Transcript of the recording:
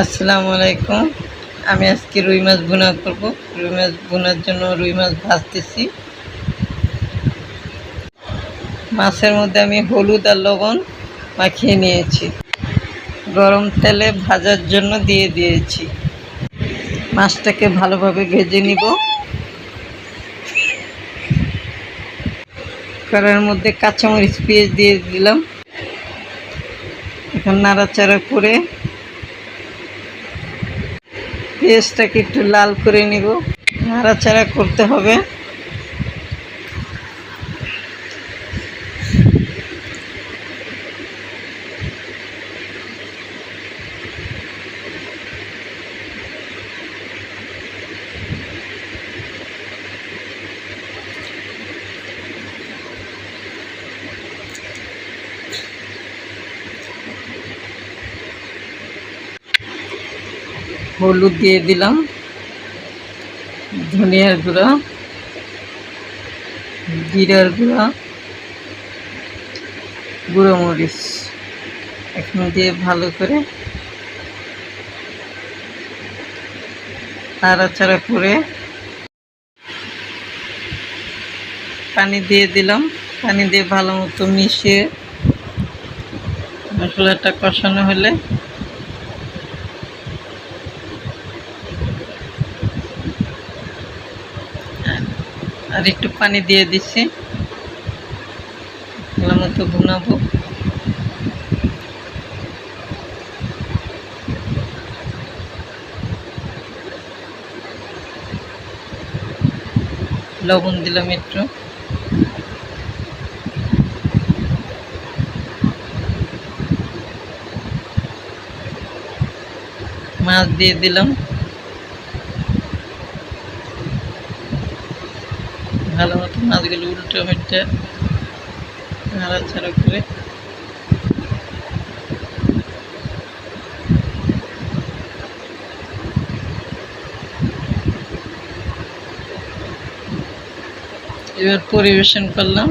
আসসালামু আলাইকুম। আমি আজকে রুই মাছ ভুনা করব। রুই মাছ ভুনার জন্য রুই মাছ ভাজতেছি। মাছের মধ্যে আমি হলুদ আর লবণ মাখিয়ে নিয়েছি, গরম তেলে ভাজার জন্য দিয়ে দিয়েছি। মাছটাকে ভালোভাবে ভেজে নিব। কড়াইয়ের মধ্যে কাঁচামরিচ পেঁয়াজ দিয়ে দিলাম। এখন নাড়াচাড়া করে পেঁয়াজটাকে একটু লাল করে নিব। নাড়াচাড়া করতে হবে। হলুদ দিয়ে দিলাম, ধনিয়ার গুঁড়া, জিরার গুঁড়া, গুঁড়ো মরিচ এখন দিয়ে ভালো করে নাড়াচাড়া করে পানি দিয়ে দিলাম। পানি দিয়ে ভালো মতো মিশিয়ে মশলাটা কষানো হলে আর একটু পানি দিয়ে দিচ্ছি। ভালো মতো ভুনাবো। লবণ দিলাম একটু। মাছ দিয়ে দিলাম। ভালো মতো মাছগুলো উল্টে মেটে নাড়াচাড়া করে এবার পরিবেশন করলাম।